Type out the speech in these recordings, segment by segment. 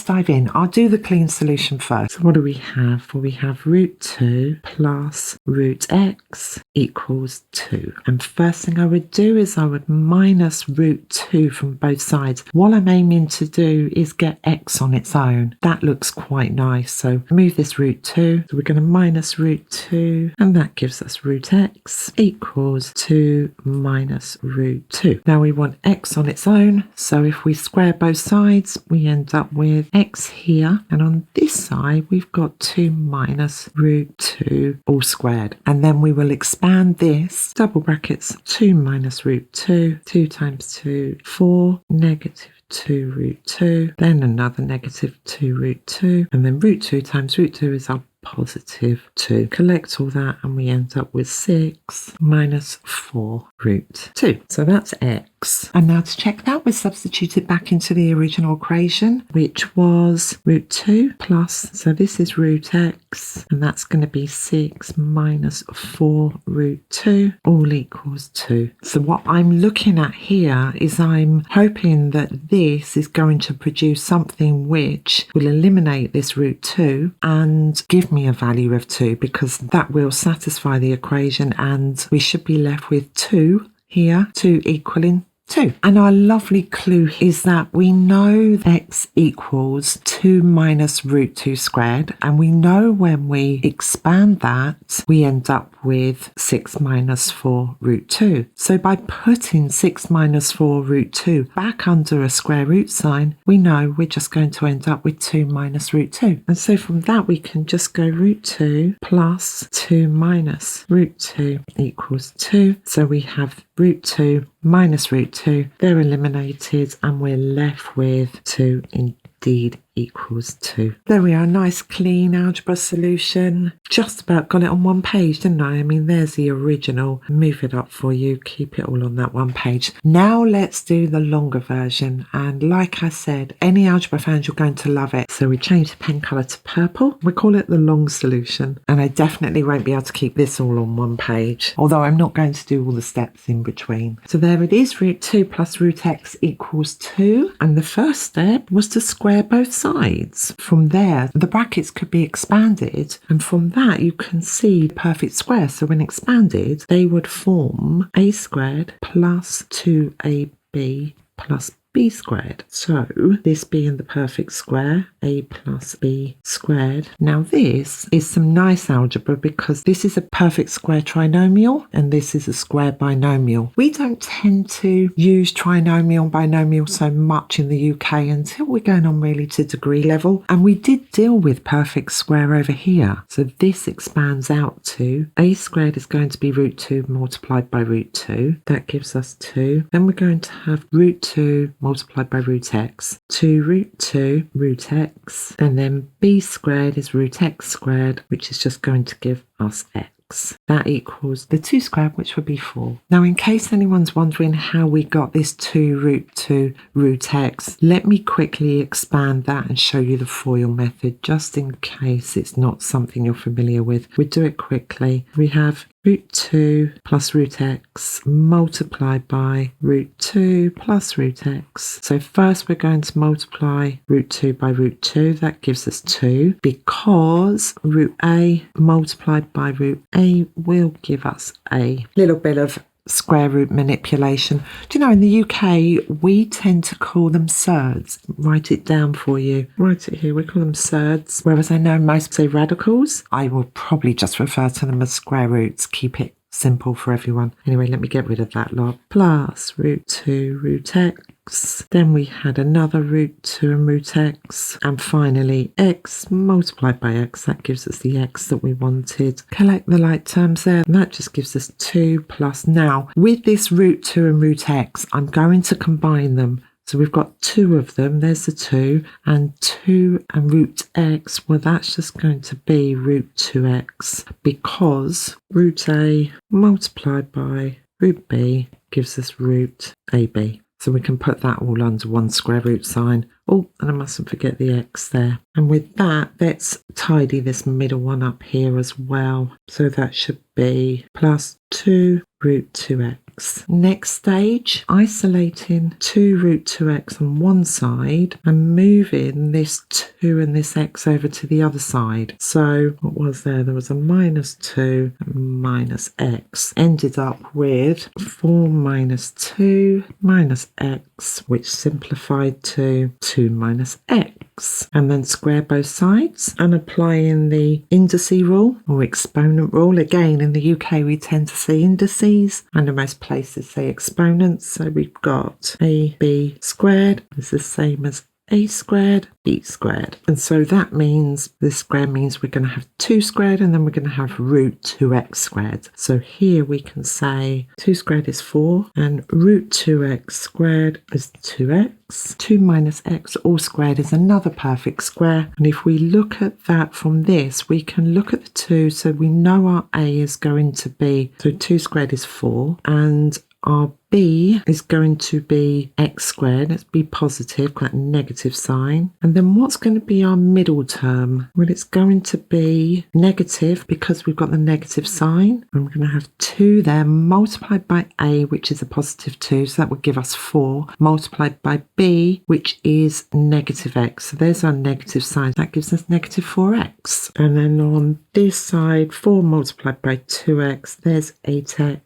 dive in. I'll do the clean solution first. So what do we have? Well, we have root 2 plus root x equals 2. And first thing I would do is I would minus root 2 from both sides. What I'm aiming to do is get x on its own. That looks quite nice. So move this root 2. So we're going to minus root 2, and that gives us root x equals 2 minus root 2. Now we want x on its own. So if we square both sides, we end up with x here, and on this side we've got 2 minus root 2 all squared, and then we will expand this, double brackets, 2 minus root 2, 2 times 2, 4, negative 2 root 2, then another negative 2 root 2, and then root 2 times root 2 is our positive 2. Collect all that and we end up with 6 minus 4 root 2. So that's x. And now to check that, we substitute it back into the original equation, which was root 2 plus, so this is root x, and that's going to be 6 minus 4 root 2, all equals 2. So what I'm looking at here is I'm hoping that this is going to produce something which will eliminate this root 2 and give me a value of 2, because that will satisfy the equation, and we should be left with 2 here, 2 equaling 2. And our lovely clue is that we know x equals 2 minus root 2 squared, and we know when we expand that we end up with 6 minus 4 root 2. So by putting 6 minus 4 root 2 back under a square root sign, we know we're just going to end up with 2 minus root 2. And so from that we can just go root 2 plus 2 minus root 2 equals 2. So we have root 2 minus root 2, they're eliminated, and we're left with 2 indeed equals 2. There we are, nice clean algebra solution. Just about got it on one page, didn't I? I mean, there's the original. Move it up for you, keep it all on that one page. Now let's do the longer version, and like I said, any algebra fans, you're going to love it. So we change the pen colour to purple. We call it the long solution, and I definitely won't be able to keep this all on one page, although I'm not going to do all the steps in between. So there it is, root 2 plus root x equals 2, and the first step was to square both sides. From there, the brackets could be expanded, and from that you can see perfect square. So when expanded, they would form a squared plus 2ab plus b squared. So this being the perfect square, a plus b squared. Now this is some nice algebra because this is a perfect square trinomial and this is a square binomial. We don't tend to use trinomial and binomial so much in the UK until we're going on really to degree level, and we did deal with perfect square over here. So this expands out to a squared is going to be root 2 multiplied by root 2. That gives us 2. Then we're going to have root 2 multiplied by root x, 2 root 2 root x, and then b squared is root x squared, which is just going to give us x. That equals the 2 squared, which would be 4. Now, in case anyone's wondering how we got this 2 root 2 root x, let me quickly expand that and show you the FOIL method, just in case it's not something you're familiar with. We'll do it quickly. We have root 2 plus root x multiplied by root 2 plus root x. So first we're going to multiply root 2 by root 2. That gives us 2, because root a multiplied by root a will give us a little bit of square root manipulation. Do you know, in the UK we tend to call them surds. Write it down for you. Write it here. We call them surds, whereas I know most say radicals. I will probably just refer to them as square roots. Keep it simple for everyone. Anyway, let me get rid of that lot. Plus root 2 root x. Then we had another root 2 and root x, and finally x multiplied by x. That gives us the x that we wanted. Collect the like terms there, and that just gives us 2 plus. Now with this root 2 and root x, I'm going to combine them. So we've got 2 of them, there's the 2, and 2 and root x, well that's just going to be root 2x, because root a multiplied by root b gives us root ab. So we can put that all under one square root sign. Oh, and I mustn't forget the x there. And with that, let's tidy this middle one up here as well. So that should be plus 2 root 2x. 2x. Next stage, isolating 2 root 2x on one side and moving this 2 and this x over to the other side. So what was there? There was a minus 2 and minus x. Ended up with 4 minus 2 minus x, which simplified to 2 minus x. And then square both sides and applying the indice rule or exponent rule. Again, in the UK we tend to say indices, and in most places say exponents. So we've got ab squared is the same as a squared, b squared. And so that means this square means we're going to have 2 squared and then we're going to have root 2x squared. So here we can say 2 squared is 4 and root 2x squared is 2x. 2 minus x all squared is another perfect square. And if we look at that from this, we can look at the 2. So we know our a is going to be, so 2 squared is 4 and our b is going to be x squared. Let's be positive, got a negative sign. And then what's going to be our middle term? Well, it's going to be negative because we've got the negative sign. And we're going to have 2 there multiplied by a, which is a positive 2. So that would give us 4 multiplied by b, which is negative x. So there's our negative sign. That gives us negative 4x. And then on this side, 4 multiplied by 2x, there's 8x.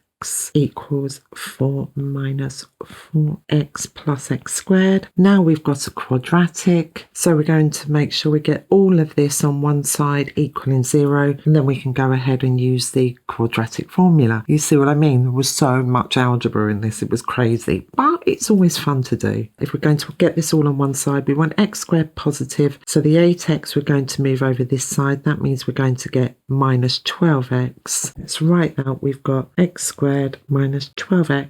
Equals 4 minus 4x plus x squared. Now we've got a quadratic, so we're going to make sure we get all of this on one side equaling 0, and then we can go ahead and use the quadratic formula. You see what I mean? There was so much algebra in this, it was crazy, but it's always fun to do. If we're going to get this all on one side, we want x squared positive, so the 8x we're going to move over this side. That means we're going to get minus 12x. Let's write out we've got x squared minus 12x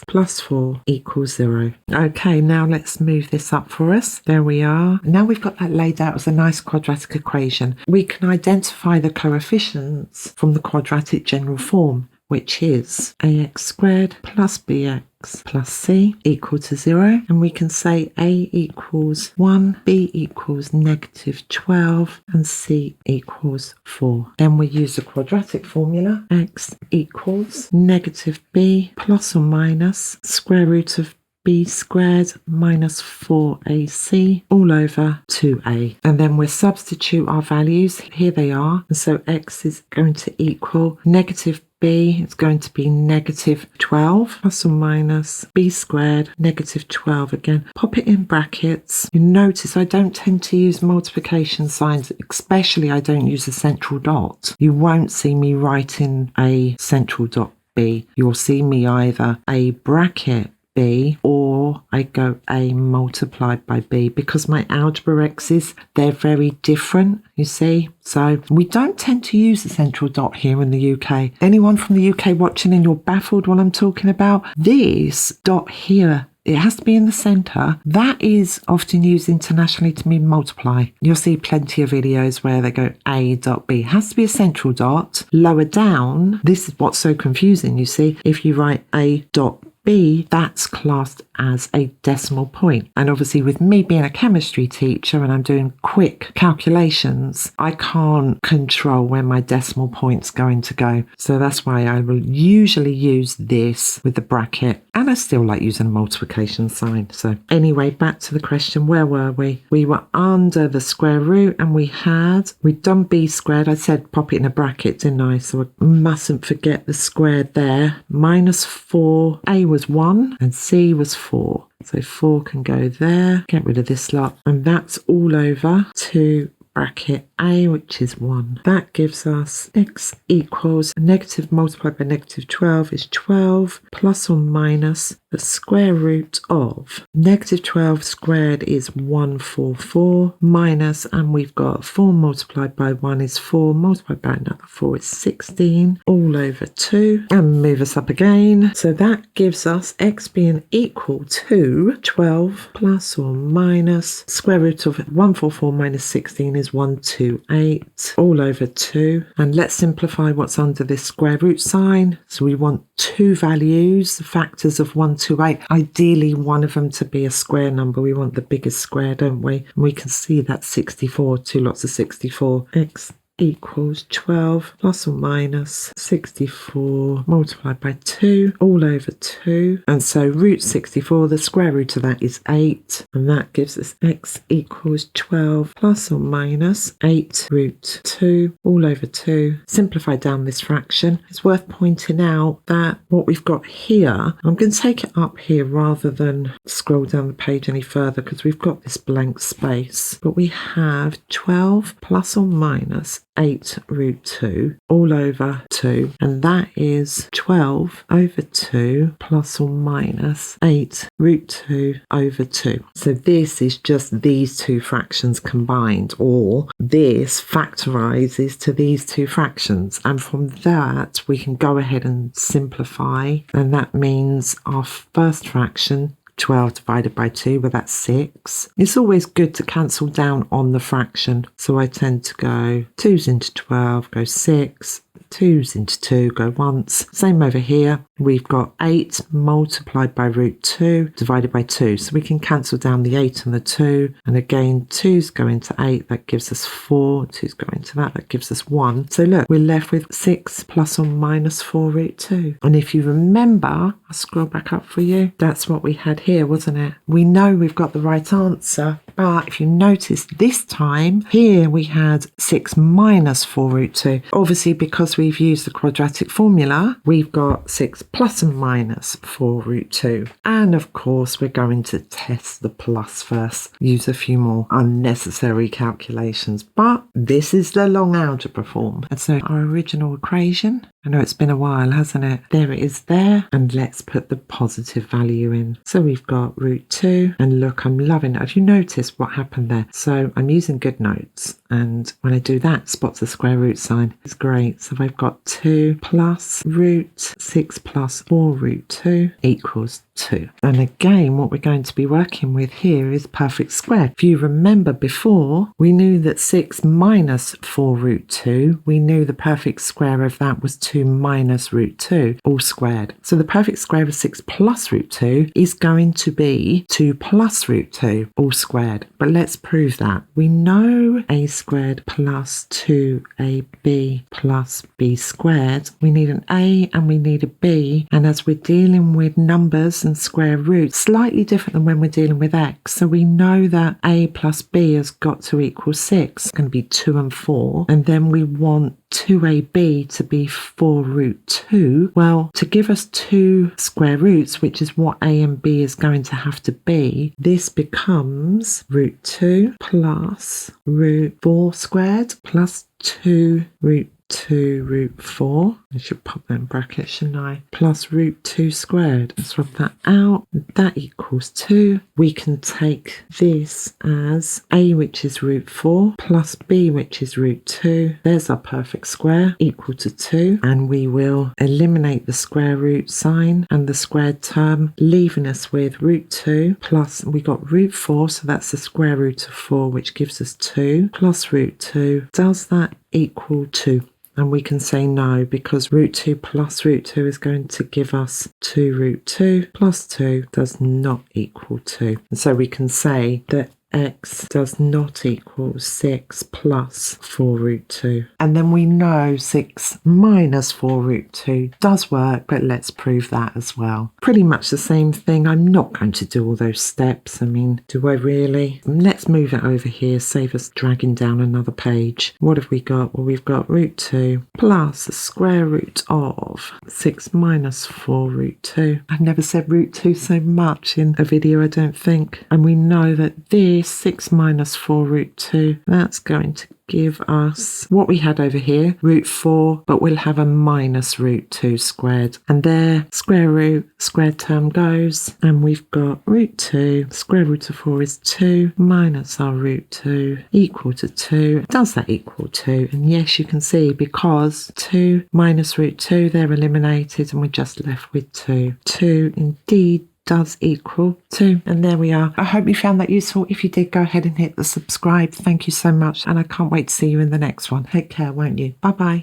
plus 4 equals 0. Okay, now let's move this up for us. There we are. Now we've got that laid out as a nice quadratic equation. We can identify the coefficients from the quadratic general form, which is ax squared plus bx plus c equal to 0. And we can say a equals 1, b equals negative 12, and c equals 4. Then we use the quadratic formula. X equals negative b plus or minus square root of b squared minus 4ac all over 2a. And then we'll substitute our values. Here they are. And so x is going to equal negative b, it's going to be negative 12 plus or minus b squared negative 12 again. Pop it in brackets. You notice I don't tend to use multiplication signs, especially I don't use a central dot. You won't see me writing a central dot b. You'll see me either a bracket b or I go a multiplied by b, because my algebraic's, they're very different, you see. So we don't tend to use the central dot here in the UK. Anyone from the UK watching and you're baffled what I'm talking about, this dot here, it has to be in the centre. That is often used internationally to mean multiply. You'll see plenty of videos where they go a dot b. It has to be a central dot. Lower down, this is what's so confusing, you see. If you write a dot b, that's classed as a decimal point. And obviously with me being a chemistry teacher and I'm doing quick calculations, I can't control where my decimal point's going to go. So that's why I will usually use this with the bracket, and I still like using a multiplication sign. So anyway, back to the question. Where were we? We were under the square root and we'd done b squared. I said pop it in a bracket, didn't I? So I mustn't forget the squared there. Minus 4, a was 1 and c was 4. So 4 can go there. Get rid of this lot. And that's all over 2 bracket a, which is 1. That gives us x equals negative multiplied by negative 12 is 12 plus or minus the square root of negative 12 squared is 144 minus, and we've got 4 multiplied by 1 is 4 multiplied by another 4 is 16 all over 2, and move us up again. So that gives us x being equal to 12 plus or minus square root of 144 minus 16 is 128 all over 2. And let's simplify what's under this square root sign. So we want 2 values, the factors of 128. Ideally one of them to be a square number. We want the biggest square, don't we? And we can see that's 64, 2 lots of 64. X equals 12 plus or minus 64 multiplied by 2 all over 2. And so root 64, the square root of that is 8. And that gives us x equals 12 plus or minus 8 root 2 all over 2. Simplify down this fraction. It's worth pointing out that what we've got here, I'm going to take it up here rather than scroll down the page any further because we've got this blank space. But we have 12 plus or minus 8 root 2 all over 2, and that is 12 over 2 plus or minus 8 root 2 over 2. So this is just these two fractions combined, or this factorizes to these two fractions, and from that we can go ahead and simplify, and that means our first fraction 12 divided by 2, well that's 6. It's always good to cancel down on the fraction, so I tend to go 2's into 12 go 6, 2's into 2 go once. Same over here, we've got 8 multiplied by root 2 divided by 2, so we can cancel down the 8 and the 2, and again 2's go into 8, that gives us 4, 2's go into that gives us 1. So look, we're left with 6 plus or minus 4 root 2. And if you remember, I'll scroll back up for you, that's what we had here, wasn't it? We know we've got the right answer, but if you notice this time here we had 6 minus 4 root 2. Obviously because we've used the quadratic formula, we've got 6 plus and minus 4 root 2. And of course we're going to test the plus first, use a few more unnecessary calculations, but this is the long algebra form. And so our original equation, I know it's been a while, hasn't it? There it is there, and let's put the positive value in. So we've got root 2, and look, I'm loving it. Have you noticed what happened there? So I'm using good notes, and when I do that, spots the square root sign. It's great. So I've got 2 plus root 6 plus 4 root 2 equals 2. And again, what we're going to be working with here is perfect square. If you remember before, we knew that 6 minus 4 root 2, we knew the perfect square of that was 2 minus root 2, all squared. So the perfect square of 6 plus root 2 is going to be 2 plus root 2, all squared. But let's prove that. We know a squared plus 2ab plus b squared. We need an a and we need a b, and as we're dealing with numbers and square roots, slightly different than when we're dealing with x. So we know that a plus b has got to equal 6. It's going to be 2 and 4. And then we want 2ab to be 4 root 2. Well, to give us 2 square roots, which is what a and b is going to have to be, this becomes root 2 plus root 4 squared plus 2 root 2 root 4. I should pop that in brackets, shouldn't I? Plus root 2 squared. Let's rub that out. That equals 2. We can take this as a, which is root 4, plus b, which is root 2. There's our perfect square, equal to 2. And we will eliminate the square root sign and the squared term, leaving us with root 2 plus, we got root 4, so that's the square root of 4, which gives us 2, plus root 2. Does that equal 2? And we can say no, because root 2 plus root 2 is going to give us 2 root 2 plus 2 does not equal 2. And so we can say that x does not equal 6 plus 4 root 2. And then we know 6 minus 4 root 2 does work, but let's prove that as well. Pretty much the same thing. I'm not going to do all those steps. I mean, do I really? Let's move it over here, save us dragging down another page. What have we got? Well, we've got root 2 plus the square root of 6 minus 4 root 2. I've never said root 2 so much in a video, I don't think. And we know that this 6 minus 4 root 2, that's going to give us what we had over here, root 4, but we'll have a minus root 2 squared. And there, square root, squared term goes, and we've got root 2, square root of 4 is 2, minus our root 2, equal to 2. Does that equal 2? And yes, you can see, because 2 minus root 2, they're eliminated, and we're just left with 2. 2 indeed does equal 2. And there we are. I hope you found that useful. If you did, go ahead and hit the subscribe. Thank you so much, and I can't wait to see you in the next one. Take care, won't you? Bye bye.